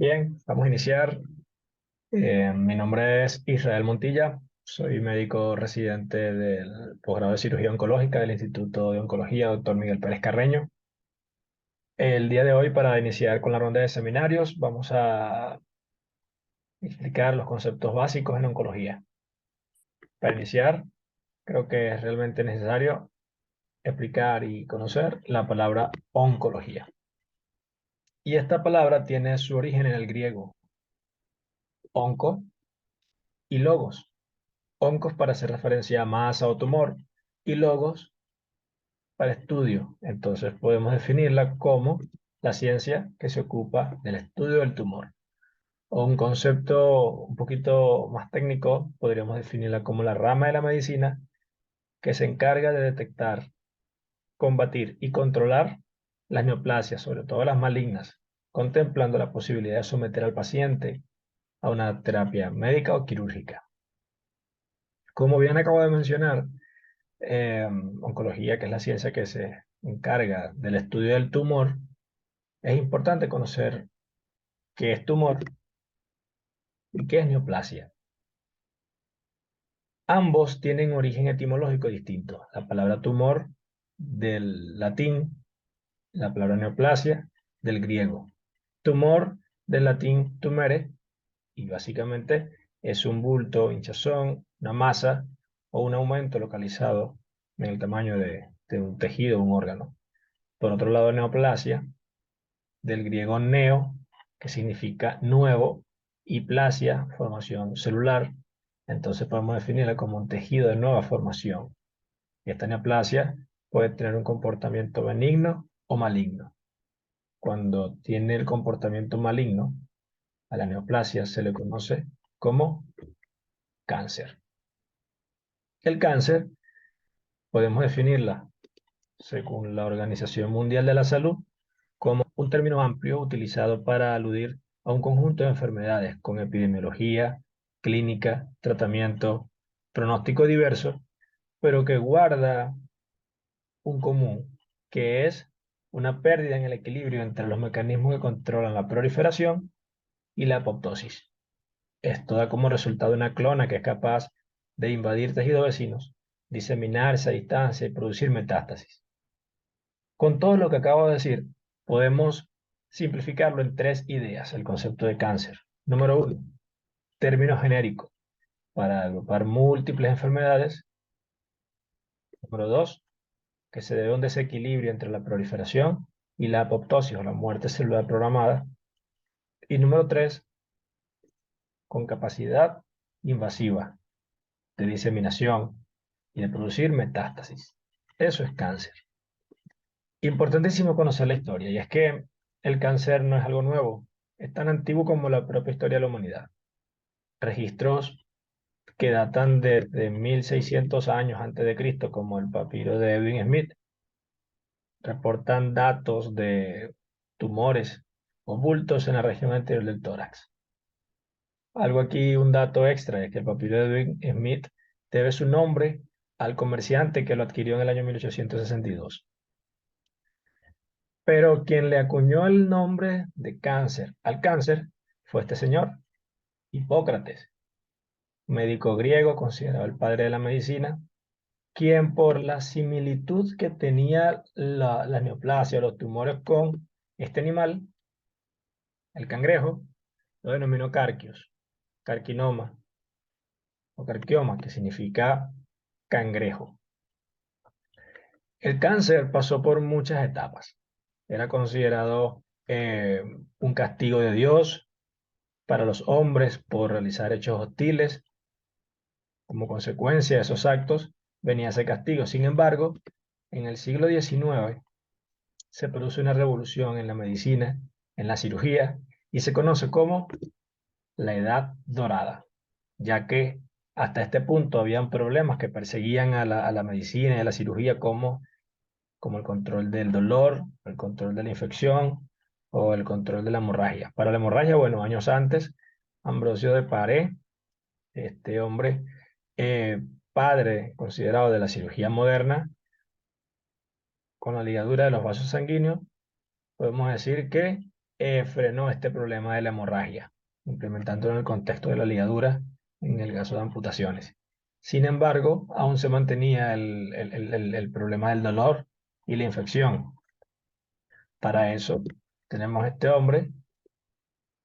Bien, vamos a iniciar. Mi nombre es Israel Montilla, soy médico residente del posgrado de cirugía oncológica del Instituto de Oncología Dr. Miguel Pérez Carreño. El día de hoy, para iniciar con la ronda de seminarios, vamos a explicar los conceptos básicos en oncología. Para iniciar, creo que es realmente necesario explicar y conocer la palabra oncología. Y esta palabra tiene su origen en el griego, onco y logos. Oncos para hacer referencia a masa o tumor y logos para estudio. Entonces podemos definirla como la ciencia que se ocupa del estudio del tumor. O un concepto un poquito más técnico, podríamos definirla como la rama de la medicina que se encarga de detectar, combatir y controlar las neoplasias, sobre todo las malignas, contemplando la posibilidad de someter al paciente a una terapia médica o quirúrgica. Como bien acabo de mencionar, oncología, que es la ciencia que se encarga del estudio del tumor, es importante conocer qué es tumor y qué es neoplasia. Ambos tienen origen etimológico distinto. La palabra tumor del latín, la palabra neoplasia del griego. Tumor del latín tumere, y básicamente es un bulto, hinchazón, una masa o un aumento localizado en el tamaño de un tejido o un órgano. Por otro lado, neoplasia del griego neo, que significa nuevo, y plasia, formación celular. Entonces podemos definirla como un tejido de nueva formación. Y esta neoplasia puede tener un comportamiento benigno o maligno. Cuando tiene el comportamiento maligno, a la neoplasia se le conoce como cáncer. El cáncer podemos definirla, según la Organización Mundial de la Salud, como un término amplio utilizado para aludir a un conjunto de enfermedades con epidemiología, clínica, tratamiento, pronóstico diverso, pero que guarda un común, que es una pérdida en el equilibrio entre los mecanismos que controlan la proliferación y la apoptosis. Esto da como resultado una clona que es capaz de invadir tejidos vecinos, diseminarse a distancia y producir metástasis. Con todo lo que acabo de decir, podemos simplificarlo en tres ideas, el concepto de cáncer. Número uno, término genérico para agrupar múltiples enfermedades. Número dos, que se debe a un desequilibrio entre la proliferación y la apoptosis o la muerte celular programada. Y número tres, con capacidad invasiva de diseminación y de producir metástasis. Eso es cáncer. Importantísimo conocer la historia, y es que el cáncer no es algo nuevo, es tan antiguo como la propia historia de la humanidad. Registros que datan de 1600 años antes de Cristo, como el papiro de Edwin Smith, reportan datos de tumores o bultos en la región anterior del tórax. Algo aquí, un dato extra, es que el papiro de Edwin Smith debe su nombre al comerciante que lo adquirió en el año 1862. Pero quien le acuñó el nombre de cáncer al cáncer fue este señor, Hipócrates, médico griego considerado el padre de la medicina, quien por la similitud que tenía la neoplasia, los tumores con este animal, el cangrejo, lo denominó carquios, carcinoma o carquioma, que significa cangrejo. El cáncer pasó por muchas etapas. Era considerado un castigo de Dios para los hombres por realizar hechos hostiles. Como consecuencia de esos actos venía ese castigo. Sin embargo, en el siglo XIX se produce una revolución en la medicina, en la cirugía, y se conoce como la Edad Dorada, ya que hasta este punto habían problemas que perseguían a la medicina y a la cirugía como el control del dolor, el control de la infección o el control de la hemorragia. Para la hemorragia, bueno, años antes, Ambrosio de Paré, este hombre, padre considerado de la cirugía moderna, con la ligadura de los vasos sanguíneos, podemos decir que frenó este problema de la hemorragia, implementándolo en el contexto de la ligadura en el caso de amputaciones. Sin embargo, aún se mantenía el problema del dolor y la infección. Para eso tenemos este hombre,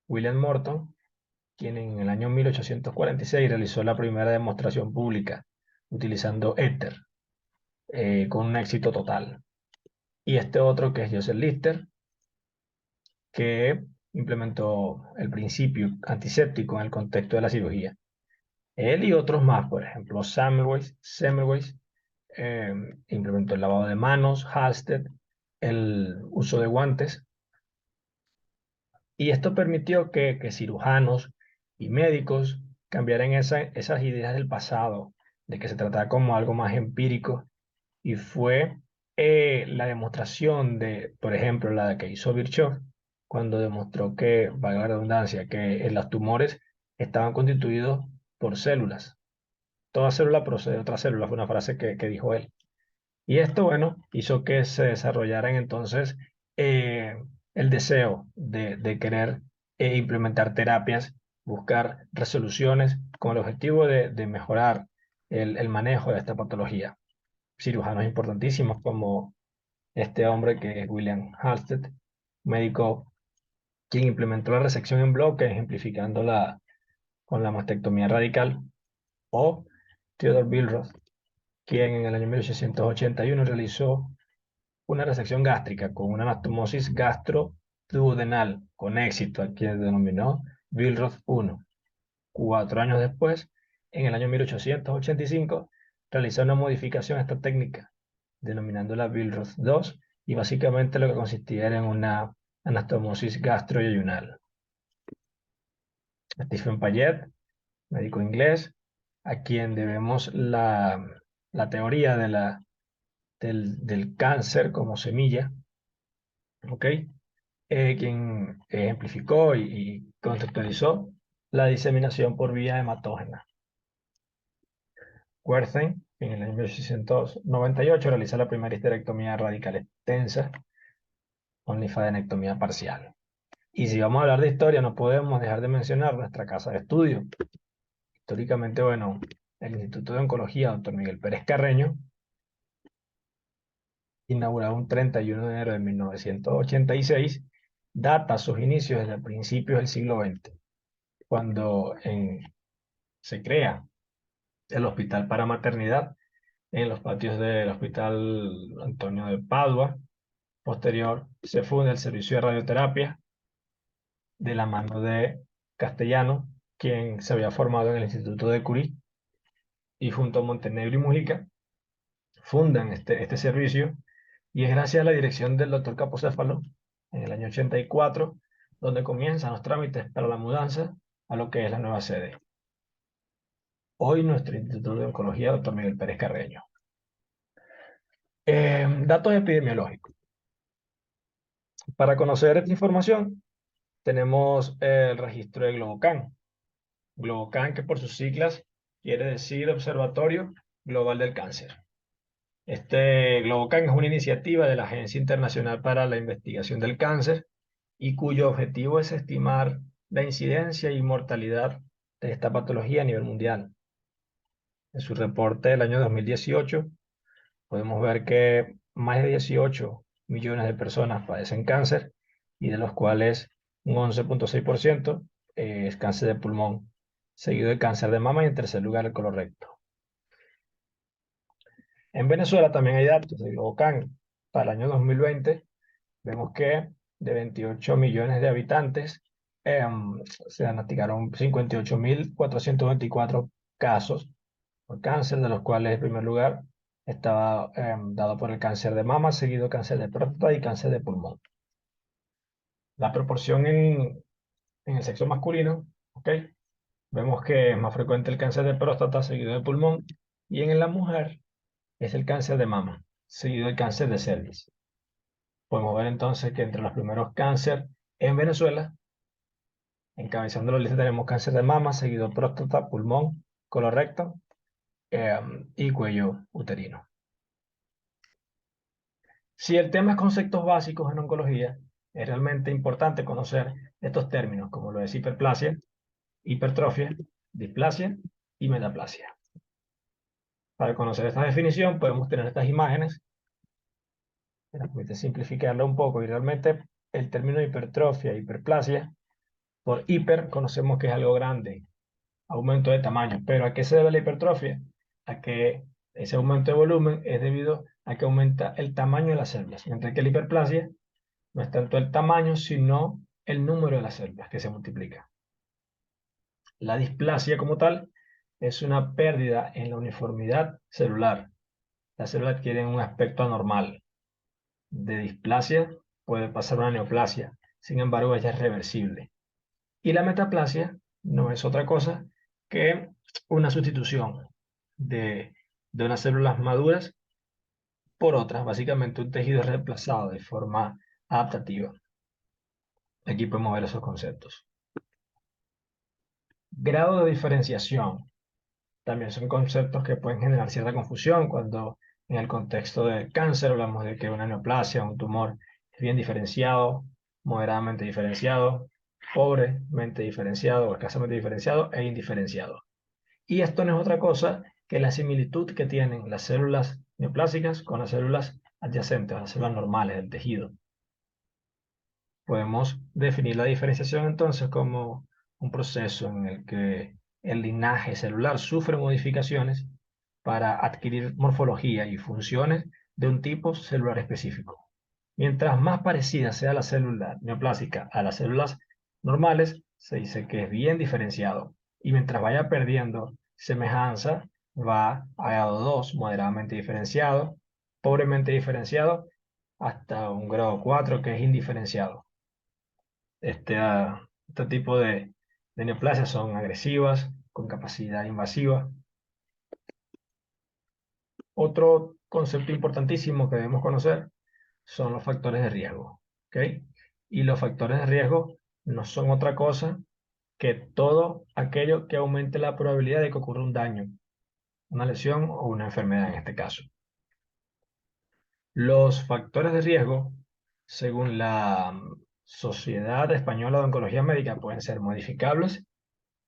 William Morton, quien en el año 1846 realizó la primera demostración pública utilizando éter, con un éxito total. Y este otro que es Joseph Lister, que implementó el principio antiséptico en el contexto de la cirugía. Él y otros más, por ejemplo, Semmelweis implementó el lavado de manos, Halsted, el uso de guantes, y esto permitió que cirujanos y médicos cambiaran esas ideas del pasado, de que se trataba como algo más empírico, y fue la demostración de, por ejemplo, la que hizo Virchow, cuando demostró que, valga la redundancia, que los tumores estaban constituidos por células. Toda célula procede de otra célula, fue una frase que dijo él. Y esto, bueno, hizo que se desarrollaran entonces eh, el deseo de querer implementar terapias, buscar resoluciones con el objetivo de mejorar el manejo de esta patología. Cirujanos importantísimos como este hombre que es William Halsted, médico quien implementó la resección en bloque, ejemplificándola con la mastectomía radical, o Theodore Billroth, quien en el año 1881 realizó una resección gástrica con una anastomosis gastroduodenal con éxito, a quien denominó Billroth I. 4 años después, en el año 1885, realizó una modificación a esta técnica, denominándola Billroth II, y básicamente lo que consistía era en una anastomosis gastroyeyunal. Stephen Payet, médico inglés, a quien debemos la teoría del cáncer como semilla, ¿ok? Quien ejemplificó y conceptualizó la diseminación por vía hematógena. Wertheim, en el año 1898, realiza la primera histerectomía radical extensa con linfadenectomía parcial. Y si vamos a hablar de historia, no podemos dejar de mencionar nuestra casa de estudio. Históricamente, bueno, el Instituto de Oncología, doctor Miguel Pérez Carreño, inaugurado un 31 de enero de 1986, data sus inicios desde principios del siglo XX, cuando se crea el Hospital para Maternidad en los patios del Hospital Antonio de Padua. Posterior, se funda el servicio de radioterapia de la mano de Castellano, quien se había formado en el Instituto de Curie, y junto a Montenegro y Mujica fundan este servicio, y es gracias a la dirección del doctor Capocéfalo en el año 84 donde comienzan los trámites para la mudanza a lo que es la nueva sede. Hoy nuestro Instituto de Oncología, doctor Miguel Pérez Carreño. Datos epidemiológicos. Para conocer esta información, tenemos el registro de Globocan. Globocan, que por sus siglas quiere decir Observatorio Global del Cáncer. Este Globocan es una iniciativa de la Agencia Internacional para la Investigación del Cáncer y cuyo objetivo es estimar la incidencia y mortalidad de esta patología a nivel mundial. En su reporte del año 2018, podemos ver que más de 18 millones de personas padecen cáncer, y de los cuales un 11,6% es cáncer de pulmón, seguido de cáncer de mama y en tercer lugar el colorecto. En Venezuela también hay datos de Globocan. Para el año 2020 vemos que de 28 millones de habitantes se diagnosticaron 58.424 casos por cáncer, de los cuales en primer lugar estaba dado por el cáncer de mama, seguido cáncer de próstata y cáncer de pulmón. La proporción en el sexo masculino, ¿ok? Vemos que es más frecuente el cáncer de próstata, seguido de pulmón, y en la mujer es el cáncer de mama, seguido del cáncer de cervix. Podemos ver entonces que entre los primeros cáncer en Venezuela, encabezando la lista, tenemos cáncer de mama, seguido de próstata, pulmón, colorecto y cuello uterino. Si el tema es conceptos básicos en oncología, Es realmente importante conocer estos términos, como lo es hiperplasia, hipertrofia, displasia y metaplasia. Para conocer esta definición podemos tener estas imágenes que nos permite simplificarla un poco, y realmente el término hipertrofia, hiperplasia, por hiper conocemos que es algo grande, aumento de tamaño, pero ¿a qué se debe la hipertrofia? A que ese aumento de volumen es debido a que aumenta el tamaño de las células, mientras que la hiperplasia no es tanto el tamaño, sino el número de las células que se multiplica. La displasia como tal es una pérdida en la uniformidad celular. Las células adquieren un aspecto anormal. De displasia puede pasar a una neoplasia, sin embargo ella es reversible. Y la metaplasia no es otra cosa que una sustitución de, de unas células maduras por otras, básicamente un tejido es reemplazado de forma adaptativa. Aquí podemos ver esos conceptos. Grado de diferenciación. También son conceptos que pueden generar cierta confusión cuando en el contexto de cáncer hablamos de que una neoplasia, un tumor, es bien diferenciado, moderadamente diferenciado, pobremente diferenciado o escasamente diferenciado e indiferenciado. Y esto no es otra cosa que la similitud que tienen las células neoplásicas con las células adyacentes, las células normales del tejido. Podemos definir la diferenciación entonces como un proceso en el que el linaje celular sufre modificaciones para adquirir morfología y funciones de un tipo celular específico. Mientras más parecida sea la célula neoplásica a las células normales, se dice que es bien diferenciado. Y mientras vaya perdiendo semejanza, va a grado 2, moderadamente diferenciado, pobremente diferenciado, hasta un grado 4 que es indiferenciado. Este tipo de neoplasias son agresivas, con capacidad invasiva. Otro concepto importantísimo que debemos conocer son los factores de riesgo, ¿ok? Y los factores de riesgo no son otra cosa que todo aquello que aumente la probabilidad de que ocurra un daño, una lesión o una enfermedad en este caso. Los factores de riesgo, según la Sociedad Española de Oncología Médica, pueden ser modificables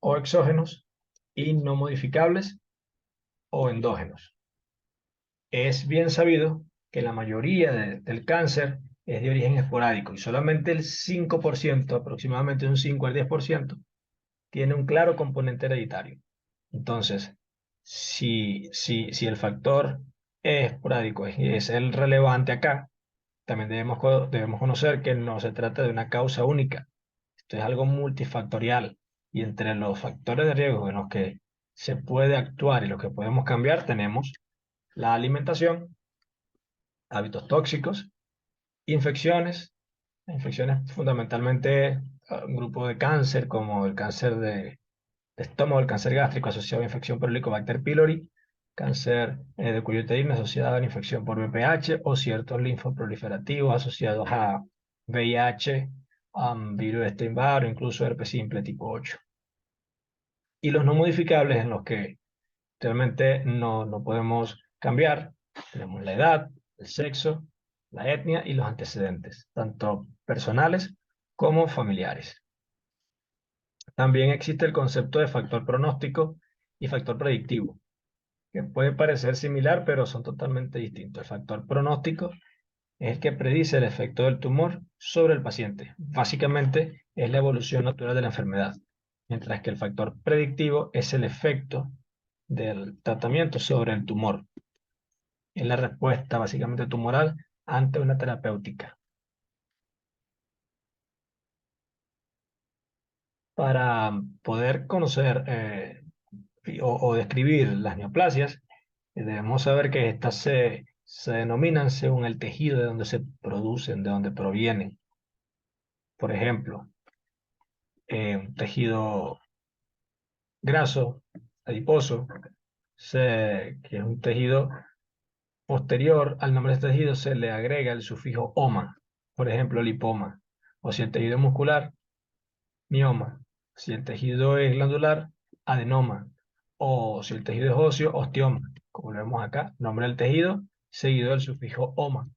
o exógenos y no modificables o endógenos. Es bien sabido que la mayoría del cáncer es de origen esporádico y solamente el 5%, aproximadamente un 5 al 10%, tiene un claro componente hereditario. Entonces, si el factor esporádico es el relevante acá, también debemos conocer que no se trata de una causa única. Esto es algo multifactorial, y entre los factores de riesgo en los que se puede actuar y los que podemos cambiar tenemos la alimentación, hábitos tóxicos, infecciones, fundamentalmente un grupo de cáncer como el cáncer de estómago, el cáncer gástrico asociado a infección por Helicobacter pylori, cáncer de cuello uterino asociado a la infección por VPH o ciertos linfoproliferativos asociados a VIH, virus Epstein-Barr o incluso herpes simple tipo 8. Y los no modificables en los que realmente no podemos cambiar, tenemos la edad, el sexo, la etnia y los antecedentes, tanto personales como familiares. También existe el concepto de factor pronóstico y factor predictivo, que puede parecer similar, pero son totalmente distintos. El factor pronóstico es el que predice el efecto del tumor sobre el paciente. Básicamente es la evolución natural de la enfermedad, mientras que el factor predictivo es el efecto del tratamiento sobre el tumor. Es la respuesta básicamente tumoral ante una terapéutica. Para poder conocer o describir las neoplasias, debemos saber que estas se denominan según el tejido de donde se producen, de donde provienen. Por ejemplo, un tejido graso, adiposo, que es un tejido posterior al nombre de este tejido, se le agrega el sufijo oma, por ejemplo, lipoma. O si el tejido es muscular, mioma. Si el tejido es glandular, adenoma. O si el tejido es óseo, osteoma. Como lo vemos acá, nombre del tejido seguido del sufijo oma.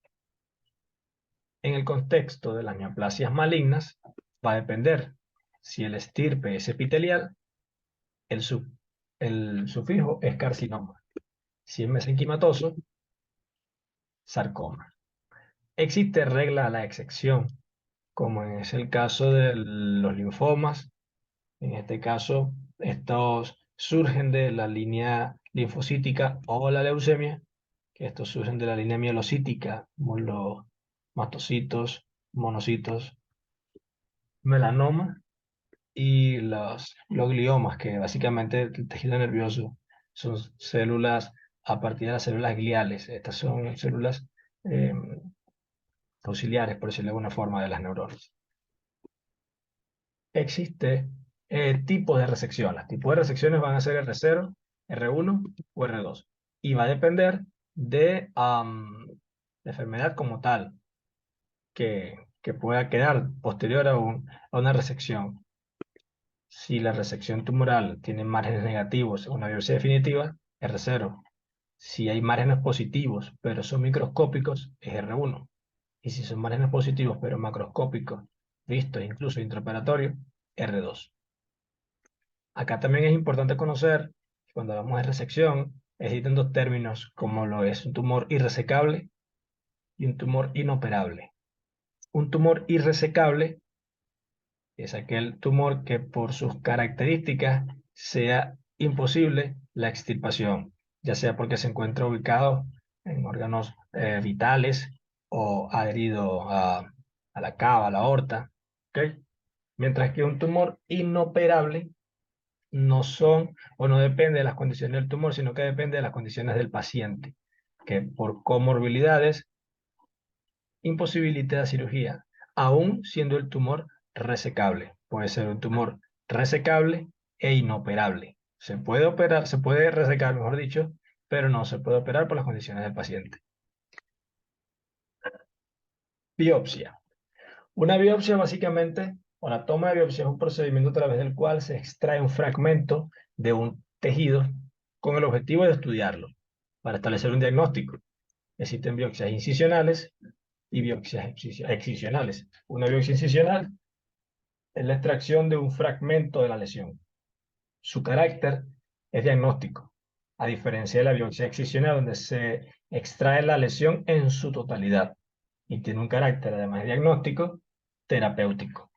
En el contexto de las neoplasias malignas, va a depender si el estirpe es epitelial, el, el sufijo es carcinoma. Si es mesenquimatoso, sarcoma. Existe regla a la excepción, como es el caso de los linfomas. En este caso, estos surgen de la línea linfocítica o la leucemia, que estos surgen de la línea mielocítica, como los mastocitos, monocitos, melanoma y los gliomas, que básicamente el tejido nervioso son células a partir de las células gliales. Estas son células eh, auxiliares, por decirlo de alguna forma, de las neuronas. Existe tipos de resección. Los tipos de resecciones van a ser R0, R1 o R2. Y va a depender de la enfermedad como tal, que pueda quedar posterior a una resección. Si la resección tumoral tiene márgenes negativos en una biopsia definitiva, R0. Si hay márgenes positivos, pero son microscópicos, es R1. Y si son márgenes positivos, pero macroscópicos, vistos incluso intraoperatorios, R2. Acá también es importante conocer que cuando hablamos de resección, existen dos términos como lo es un tumor irresecable y un tumor inoperable. Un tumor irresecable es aquel tumor que por sus características sea imposible la extirpación, ya sea porque se encuentra ubicado en órganos vitales o adherido a la cava, a la aorta, ¿ok? Mientras que un tumor inoperable no son o no depende de las condiciones del tumor, sino que depende de las condiciones del paciente, que por comorbilidades imposibilita la cirugía, aún siendo el tumor resecable. Puede ser un tumor resecable e inoperable. Se puede operar, se puede resecar, mejor dicho, pero no se puede operar por las condiciones del paciente. Biopsia. Una biopsia básicamente, o la toma de biopsia es un procedimiento a través del cual se extrae un fragmento de un tejido con el objetivo de estudiarlo para establecer un diagnóstico. Existen biopsias incisionales y biopsias excisionales. Una biopsia incisional es la extracción de un fragmento de la lesión. Su carácter es diagnóstico, a diferencia de la biopsia excisional, donde se extrae la lesión en su totalidad y tiene un carácter, además de diagnóstico, terapéutico.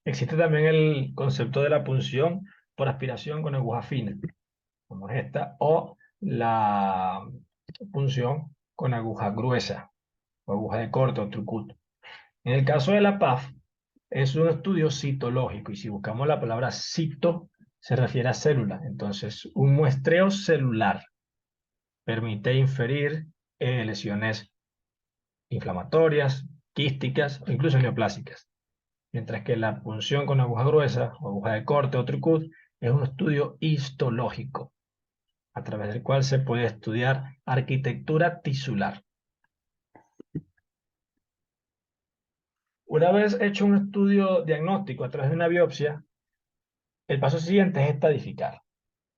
Existe también el concepto de la punción por aspiración con aguja fina, como es esta, o la punción con aguja gruesa, o aguja de corte o trucut. En el caso de la PAF, es un estudio citológico, y si buscamos la palabra cito, se refiere a célula. Entonces, un muestreo celular permite inferir lesiones inflamatorias, quísticas o incluso neoplásicas. Mientras que la punción con aguja gruesa, o aguja de corte o trucut, es un estudio histológico, a través del cual se puede estudiar arquitectura tisular. Una vez hecho un estudio diagnóstico a través de una biopsia, el paso siguiente es estadificar.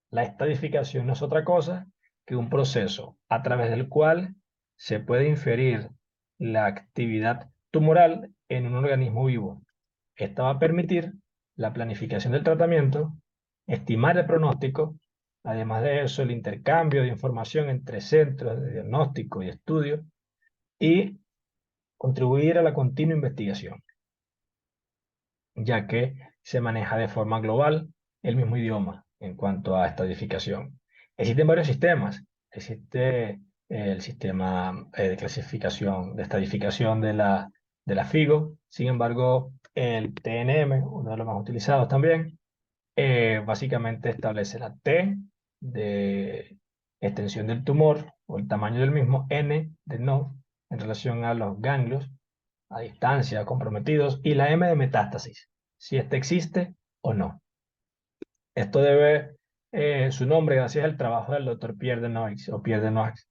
La estadificación no es otra cosa que un proceso a través del cual se puede inferir la actividad tumoral en un organismo vivo. Esta va a permitir la planificación del tratamiento, estimar el pronóstico, además de eso, el intercambio de información entre centros de diagnóstico y estudio, y contribuir a la continua investigación, ya que se maneja de forma global el mismo idioma en cuanto a estadificación. Existen varios sistemas. Existe el sistema de clasificación, de estadificación de la FIGO. Sin embargo, el TNM, uno de los más utilizados también, básicamente establece la T de extensión del tumor o el tamaño del mismo, N de node en relación a los ganglios a distancia, comprometidos, y la M de metástasis, si éste existe o no. Esto debe su nombre gracias al trabajo del doctor Pierre Denoix, o Pierre Denoix,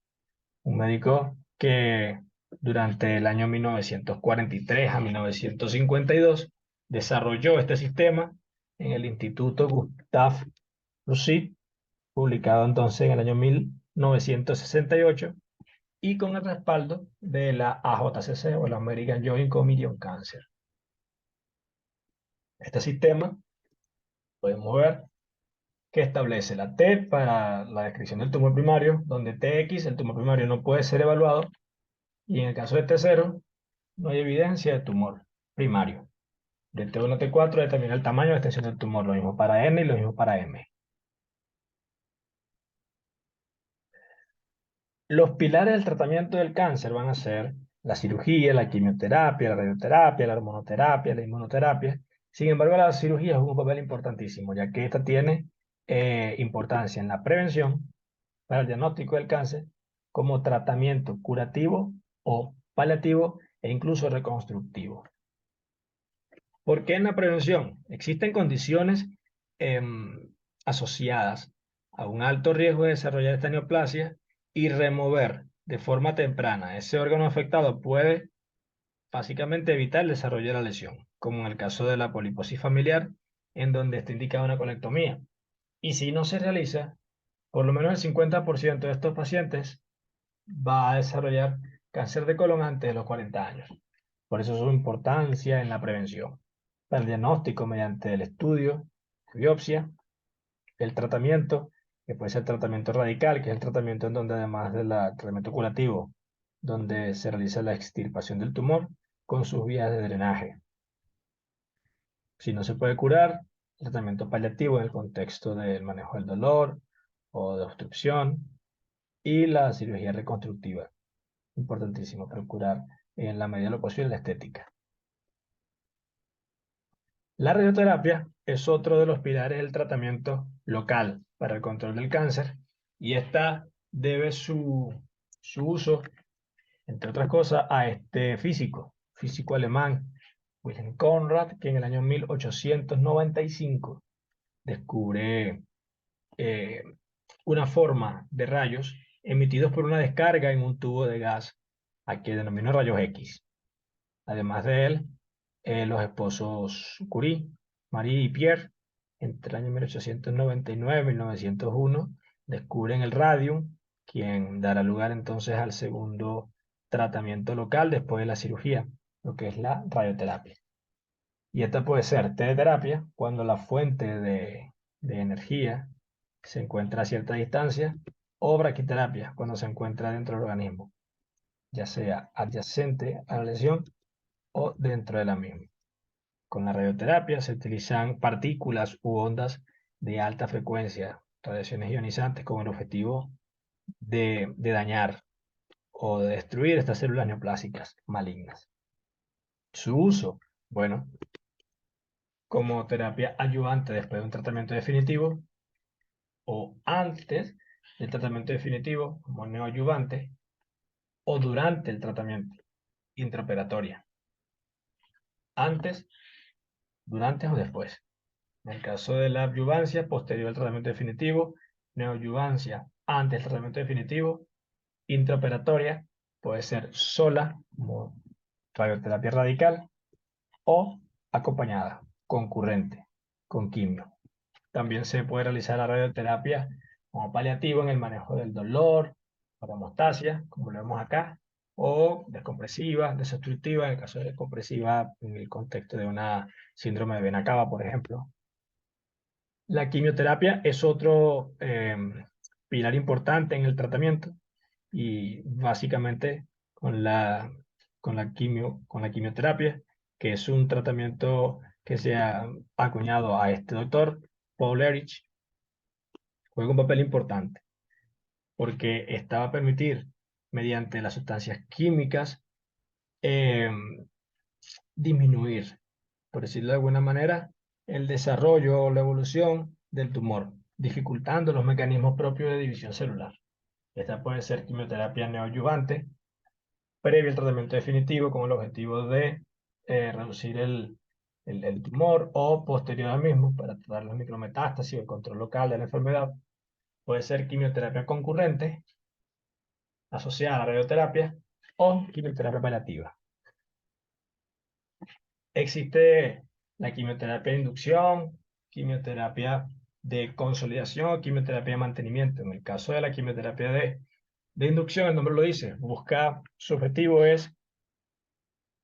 un médico que durante el año 1943 a 1952 desarrolló este sistema en el Instituto Gustave Roussy, publicado entonces en el año 1968, y con el respaldo de la AJCC o la American Joint Committee on Cancer. Este sistema, podemos ver que establece la T para la descripción del tumor primario, donde Tx, el tumor primario, no puede ser evaluado, y en el caso de T0, no hay evidencia de tumor primario. De T1 a T4 determina el tamaño de extensión del tumor, lo mismo para N y lo mismo para M. Los pilares del tratamiento del cáncer van a ser la cirugía, la quimioterapia, la radioterapia, la hormonoterapia, la inmunoterapia. Sin embargo, la cirugía juega un papel importantísimo, ya que esta tiene importancia en la prevención para el diagnóstico del cáncer, como tratamiento curativo o paliativo e incluso reconstructivo. ¿Por qué en la prevención? Existen condiciones asociadas a un alto riesgo de desarrollar esta neoplasia, y remover de forma temprana ese órgano afectado puede básicamente evitar el desarrollo de la lesión, como en el caso de la poliposis familiar, en donde está indicada una colectomía. Y si no se realiza, por lo menos el 50% de estos pacientes va a desarrollar cáncer de colon antes de los 40 años. Por eso su importancia en la prevención. Para el diagnóstico mediante el estudio, biopsia, el tratamiento, que puede ser tratamiento radical, que es el tratamiento en donde además del tratamiento curativo, donde se realiza la extirpación del tumor con sus vías de drenaje. Si no se puede curar, el tratamiento paliativo en el contexto del manejo del dolor o de obstrucción, y la cirugía reconstructiva. Importantísimo procurar en la medida de lo posible la estética. La radioterapia es otro de los pilares del tratamiento local para el control del cáncer, y esta debe su uso, entre otras cosas, a este físico alemán, Wilhelm Conrad, que en el año 1895 descubre eh, una forma de rayos emitidos por una descarga en un tubo de gas, a que denominó rayos X. Además de él, los esposos Curie, Marie y Pierre, entre el año 1899 y 1901, descubren el radium, quien dará lugar entonces al segundo tratamiento local después de la cirugía, lo que es la radioterapia. Y esta puede ser teleterapia, cuando la fuente de energía se encuentra a cierta distancia, o braquiterapia, cuando se encuentra dentro del organismo, ya sea adyacente a la lesión o dentro de la misma. Con la radioterapia se utilizan partículas u ondas de alta frecuencia, radiaciones ionizantes, con el objetivo de dañar o de destruir estas células neoplásicas malignas. Su uso, bueno, como terapia ayudante después de un tratamiento definitivo, o antes del tratamiento definitivo como neoadyuvante, o durante el tratamiento intraoperatoria, antes, durante o después. En el caso de la adyuvancia posterior al tratamiento definitivo, neoadyuvancia antes del tratamiento definitivo, intraoperatoria puede ser sola, como radioterapia radical, o acompañada, concurrente, con quimio. También se puede realizar la radioterapia como paliativo en el manejo del dolor, para hemostasia, como lo vemos acá, o descompresiva, desobstructiva, en el caso de descompresiva, en el contexto de una síndrome de vena cava, por ejemplo. La quimioterapia es otro pilar importante en el tratamiento, y básicamente con la quimioterapia, que es un tratamiento que se ha acuñado a este doctor, Paul Ehrlich, juega un papel importante, porque esta va a permitir, mediante las sustancias químicas, disminuir, por decirlo de alguna manera, el desarrollo o la evolución del tumor, dificultando los mecanismos propios de división celular. Esta puede ser quimioterapia neoadyuvante, previo al tratamiento definitivo, con el objetivo de reducir el tumor, o posterior al mismo, para tratar las micrometástasis o el control local de la enfermedad. Puede ser quimioterapia concurrente, asociada a la radioterapia, o quimioterapia paliativa. Existe la quimioterapia de inducción, quimioterapia de consolidación, quimioterapia de mantenimiento. En el caso de la quimioterapia de de inducción, el nombre lo dice, su objetivo es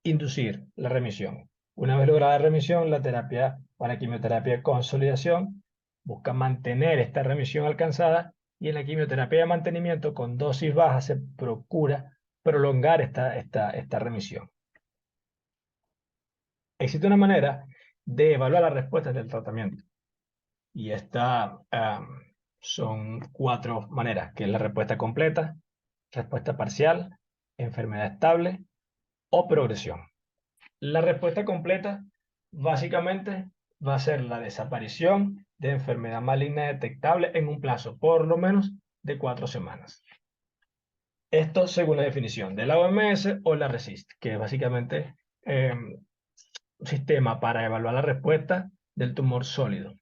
inducir la remisión. Una vez lograda la remisión, la terapia para quimioterapia de consolidación busca mantener esta remisión alcanzada, y en la quimioterapia de mantenimiento con dosis baja se procura prolongar esta remisión. Existe una manera de evaluar las respuestas del tratamiento, y son 4 maneras, que es la respuesta completa, respuesta parcial, enfermedad estable o progresión. La respuesta completa básicamente va a ser la desaparición de enfermedad maligna detectable en un plazo por lo menos de 4 semanas. Esto según la definición de la OMS o la RECIST, que es básicamente un sistema para evaluar la respuesta del tumor sólido.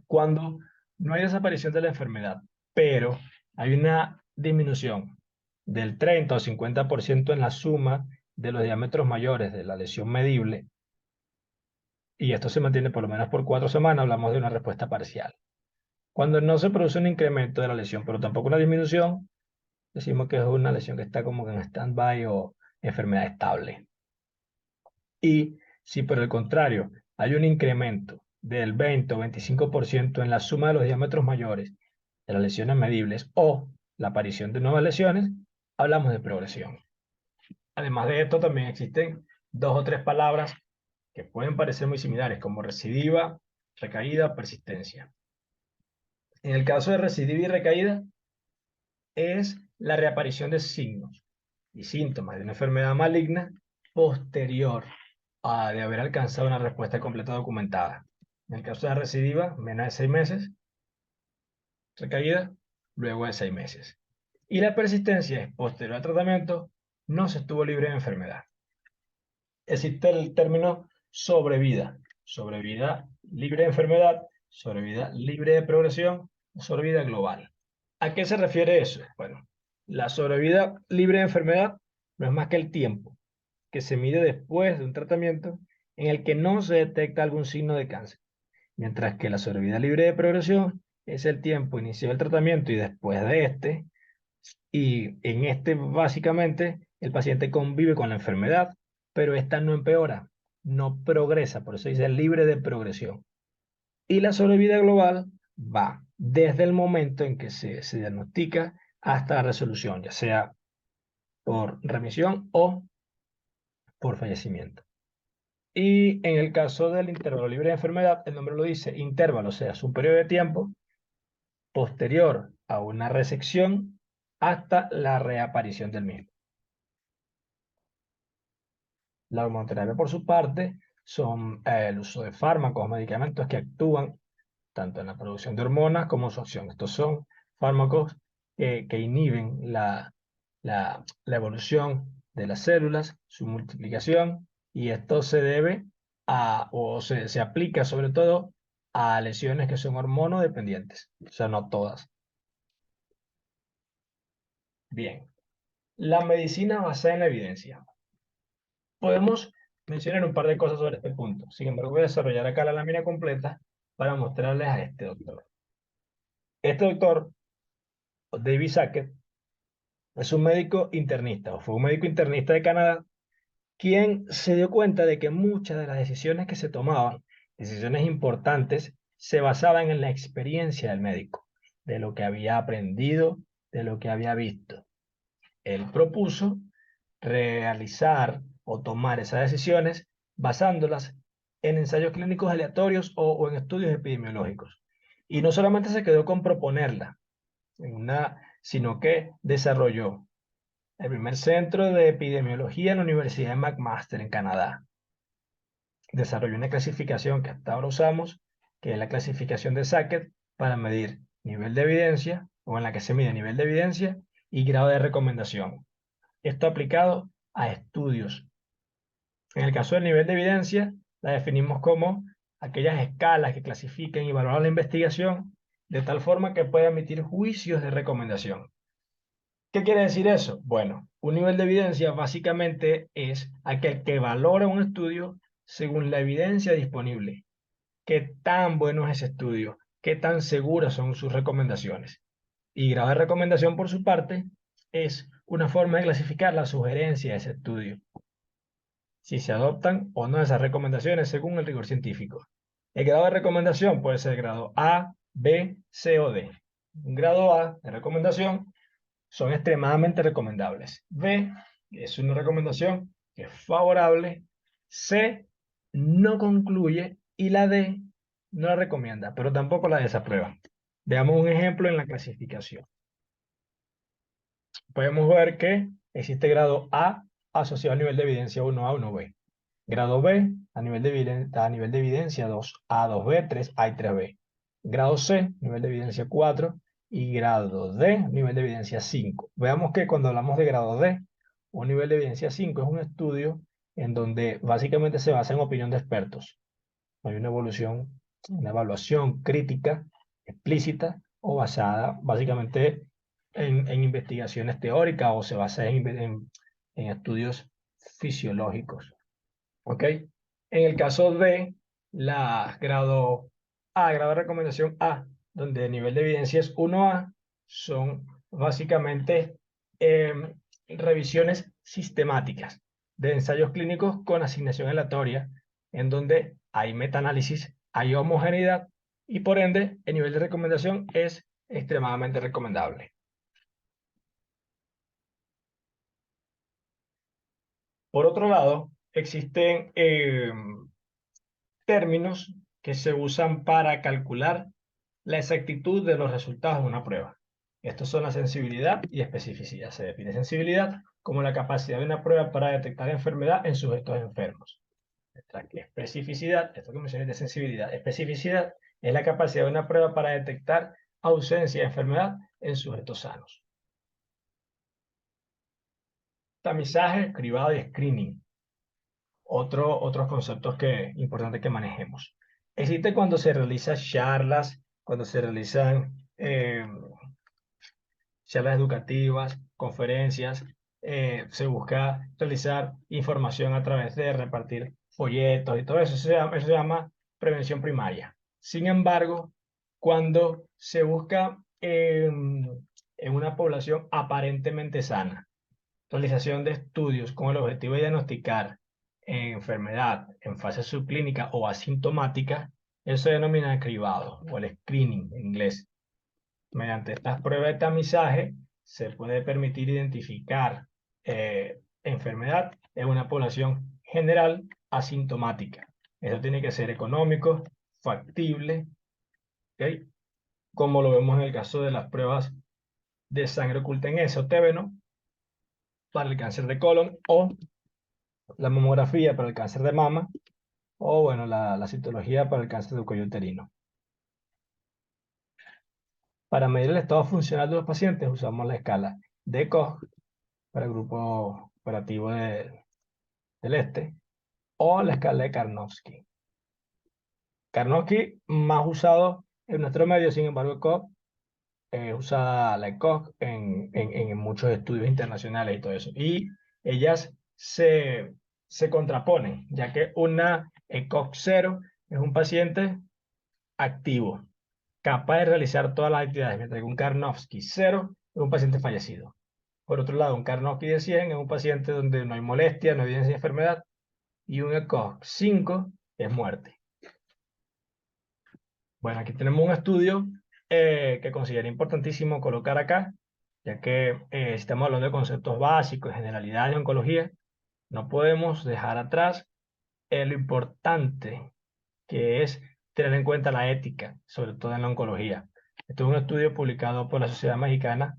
Cuando no hay desaparición de la enfermedad, pero hay una disminución del 30 o 50% en la suma de los diámetros mayores de la lesión medible, y esto se mantiene por lo menos por 4 semanas, hablamos de una respuesta parcial. Cuando no se produce un incremento de la lesión, pero tampoco una disminución, decimos que es una lesión que está como en stand-by o enfermedad estable. Y si por el contrario hay un incremento del 20 o 25% en la suma de los diámetros mayores de las lesiones medibles o la aparición de nuevas lesiones, hablamos de progresión. Además de esto, también existen 2 o 3 palabras que pueden parecer muy similares, como recidiva, recaída, persistencia. En el caso de recidiva y recaída, es la reaparición de signos y síntomas de una enfermedad maligna posterior a de haber alcanzado una respuesta completa documentada. En el caso de la recidiva, menos de 6 meses, recaída, luego de 6 meses. Y la persistencia es posterior al tratamiento, no se estuvo libre de enfermedad. Existe el término sobrevida libre de enfermedad, sobrevida libre de progresión, sobrevida global. ¿A qué se refiere eso? Bueno, la sobrevida libre de enfermedad no es más que el tiempo que se mide después de un tratamiento en el que no se detecta algún signo de cáncer, mientras que la sobrevida libre de progresión es el tiempo iniciado el tratamiento y después de este, y en este básicamente el paciente convive con la enfermedad, pero esta no empeora, no progresa, por eso dice libre de progresión. Y la sobrevida global va desde el momento en que se diagnostica hasta la resolución, ya sea por remisión o por fallecimiento. Y en el caso del intervalo libre de enfermedad, el nombre lo dice, intervalo, o sea, es un periodo de tiempo posterior a una resección hasta la reaparición del mismo. La hormonoterapia, por su parte, son el uso de fármacos, medicamentos que actúan tanto en la producción de hormonas como en su acción. Estos son fármacos que inhiben la evolución de las células, su multiplicación, y esto se debe se aplica sobre todo a lesiones que son hormonodependientes, o sea, no todas. Bien, la medicina basada en la evidencia. Podemos mencionar un par de cosas sobre este punto. Sin embargo, voy a desarrollar acá la lámina completa para mostrarles a este doctor. Este doctor, David Sackett, es un médico internista, o fue un médico internista de Canadá, quien se dio cuenta de que muchas de las decisiones que se tomaban, decisiones importantes, se basaban en la experiencia del médico, de lo que había aprendido, de lo que había visto. Él propuso realizar o tomar esas decisiones basándolas en ensayos clínicos aleatorios o en estudios epidemiológicos. Y no solamente se quedó con proponerla, sino que desarrolló el primer centro de epidemiología en la Universidad de McMaster en Canadá. Desarrolló una clasificación que hasta ahora usamos, que es la clasificación de Sackett, para medir nivel de evidencia, o en la que se mide nivel de evidencia y grado de recomendación. Esto aplicado a estudios. En el caso del nivel de evidencia, la definimos como aquellas escalas que clasifiquen y valoran la investigación de tal forma que pueda emitir juicios de recomendación. ¿Qué quiere decir eso? Bueno, un nivel de evidencia básicamente es aquel que valora un estudio según la evidencia disponible. ¿Qué tan bueno es ese estudio? ¿Qué tan seguras son sus recomendaciones? Y grado de recomendación, por su parte, es una forma de clasificar la sugerencia de ese estudio, si se adoptan o no esas recomendaciones según el rigor científico. El grado de recomendación puede ser grado A, B, C o D. Un grado A de recomendación son extremadamente recomendables. B es una recomendación que es favorable. C no concluye y la D no la recomienda, pero tampoco la desaprueba. Veamos un ejemplo en la clasificación. Podemos ver que existe grado A asociado al nivel de evidencia 1A, 1B. Grado B a nivel de evidencia 2A, 2B, 3A y 3B. Grado C, nivel de evidencia 4. Y grado D, nivel de evidencia 5. Veamos que cuando hablamos de grado D, un nivel de evidencia 5 es un estudio en donde básicamente se basa en opinión de expertos. No hay una evaluación crítica, explícita o basada básicamente en investigaciones teóricas o se basa en estudios fisiológicos. ¿Ok? En el caso de grado de recomendación A, donde el nivel de evidencia es 1A, son básicamente revisiones sistemáticas de ensayos clínicos con asignación aleatoria, en donde hay metaanálisis, hay homogeneidad y por ende el nivel de recomendación es extremadamente recomendable. Por otro lado, existen términos que se usan para calcular la exactitud de los resultados de una prueba. Estos son la sensibilidad y especificidad. Se define sensibilidad como la capacidad de una prueba para detectar enfermedad en sujetos enfermos. Mientras que especificidad, esto que mencioné de sensibilidad, especificidad es la capacidad de una prueba para detectar ausencia de enfermedad en sujetos sanos. Tamizaje, cribado y screening. Otros conceptos importantes que manejemos. Existe cuando se realizan charlas, cuando se realizan charlas educativas, conferencias, se busca realizar información a través de repartir folletos y todo eso. Eso se llama prevención primaria. Sin embargo, cuando se busca en una población aparentemente sana, realización de estudios con el objetivo de diagnosticar enfermedad en fase subclínica o asintomática, eso se denomina cribado o el screening en inglés. Mediante estas pruebas de tamizaje se puede permitir identificar enfermedad en una población general asintomática. Eso tiene que ser económico, factible, ¿ok? Como lo vemos en el caso de las pruebas de sangre oculta en esotébeno para el cáncer de colon o la mamografía para el cáncer de mama o bueno, la citología para el cáncer del cuello uterino. Para medir el estado funcional de los pacientes usamos la escala de Koch para el grupo operativo del este o la escala de Karnofsky. Karnofsky más usado en nuestro medio, sin embargo Koch es usada la Koch en muchos estudios internacionales y todo eso. Y ellas se contraponen, ya que una ECOG 0 es un paciente activo, capaz de realizar todas las actividades, mientras que un Karnofsky 0 es un paciente fallecido. Por otro lado, un Karnofsky de 100 es un paciente donde no hay molestia, no hay evidencia de enfermedad, y un ECOG 5 es muerte. Bueno, aquí tenemos un estudio que considero importantísimo colocar acá, ya que estamos hablando de conceptos básicos, generalidades de oncología. No podemos dejar atrás lo importante que es tener en cuenta la ética, sobre todo en la oncología. Este es un estudio publicado por la Sociedad Mexicana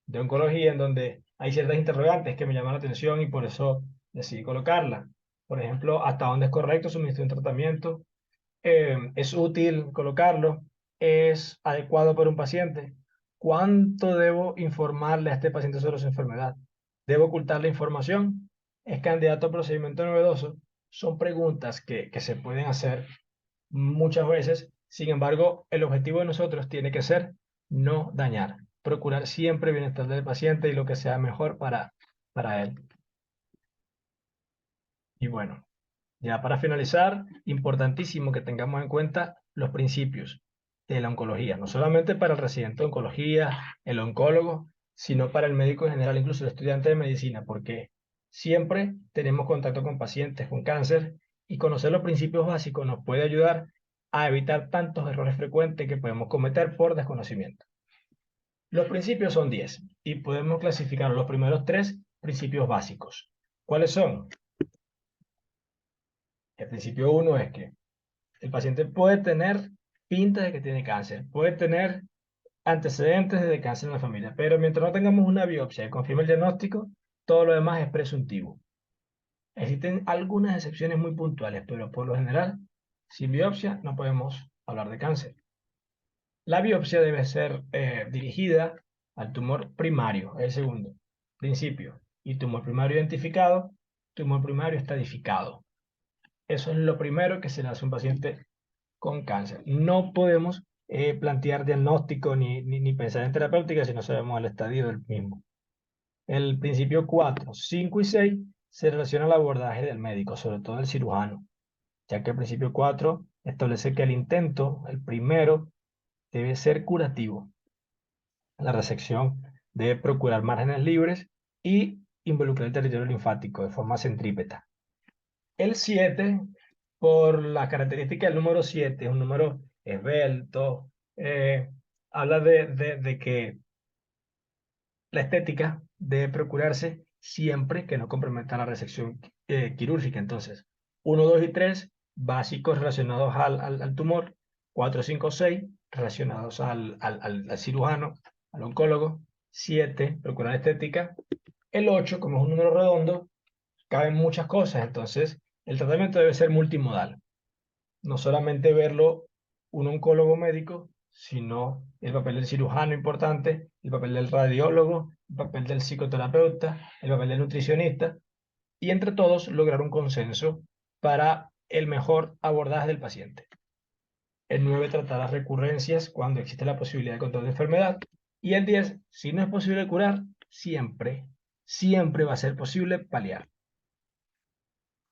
de Oncología, en donde hay ciertas interrogantes que me llaman la atención y por eso decidí colocarla. Por ejemplo, ¿hasta dónde es correcto suministrar un tratamiento? ¿Es útil colocarlo? ¿Es adecuado para un paciente? ¿Cuánto debo informarle a este paciente sobre su enfermedad? ¿Debo ocultar la información? ¿Es candidato a procedimiento novedoso? Son preguntas que se pueden hacer muchas veces. Sin embargo, el objetivo de nosotros tiene que ser no dañar, procurar siempre el bienestar del paciente y lo que sea mejor para él. Y bueno, ya para finalizar, importantísimo que tengamos en cuenta los principios de la oncología, no solamente para el residente de oncología, el oncólogo, sino para el médico en general, incluso el estudiante de medicina, porque siempre tenemos contacto con pacientes con cáncer y conocer los principios básicos nos puede ayudar a evitar tantos errores frecuentes que podemos cometer por desconocimiento. Los principios son 10 y podemos clasificar los primeros 3 principios básicos. ¿Cuáles son? El principio 1 es que el paciente puede tener pinta de que tiene cáncer, puede tener antecedentes de cáncer en la familia, pero mientras no tengamos una biopsia que confirme el diagnóstico, todo lo demás es presuntivo. Existen algunas excepciones muy puntuales, pero por lo general, sin biopsia no podemos hablar de cáncer. La biopsia debe ser dirigida al tumor primario, el segundo principio. Y tumor primario identificado, tumor primario estadificado. Eso es lo primero que se le hace a un paciente con cáncer. No podemos plantear diagnóstico ni pensar en terapéutica si no sabemos el estadio del mismo. El principio 4, 5 y 6 se relaciona al abordaje del médico, sobre todo el cirujano, ya que el principio 4 establece que el intento, el primero, debe ser curativo. La resección debe procurar márgenes libres y involucrar el territorio linfático de forma centrípeta. El 7, por la característica del número 7, es un número esbelto, habla de que la estética debe procurarse siempre que no comprometa la resección quirúrgica. Entonces, 1, 2 y 3, básicos relacionados al tumor. 4, 5, 6, relacionados al cirujano, al oncólogo. 7, procurar estética. El 8, como es un número redondo, caben muchas cosas. Entonces, el tratamiento debe ser multimodal. No solamente verlo un oncólogo médico, sino el papel del cirujano importante, el papel del radiólogo, el papel del psicoterapeuta, el papel del nutricionista, y entre todos lograr un consenso para el mejor abordaje del paciente. El 9, tratar las recurrencias cuando existe la posibilidad de control de enfermedad. Y el 10, si no es posible curar, siempre va a ser posible paliar.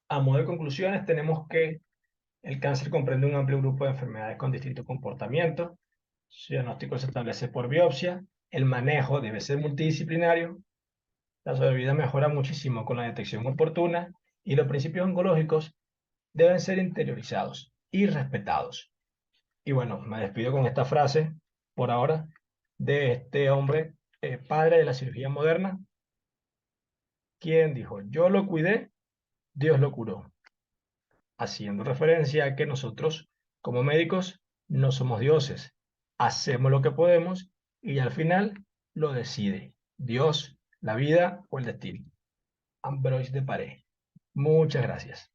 A modo de conclusiones, tenemos que el cáncer comprende un amplio grupo de enfermedades con distintos comportamientos. Su diagnóstico se establece por biopsia. El manejo debe ser multidisciplinario. La sobrevida mejora muchísimo con la detección oportuna y los principios oncológicos deben ser interiorizados y respetados. Y bueno, me despido con esta frase, por ahora, de este hombre, padre de la cirugía moderna, quien dijo: yo lo cuidé, Dios lo curó, haciendo referencia a que nosotros, como médicos, no somos dioses. Hacemos lo que podemos y al final lo decide Dios, la vida o el destino. Ambroise de Paré. Muchas gracias.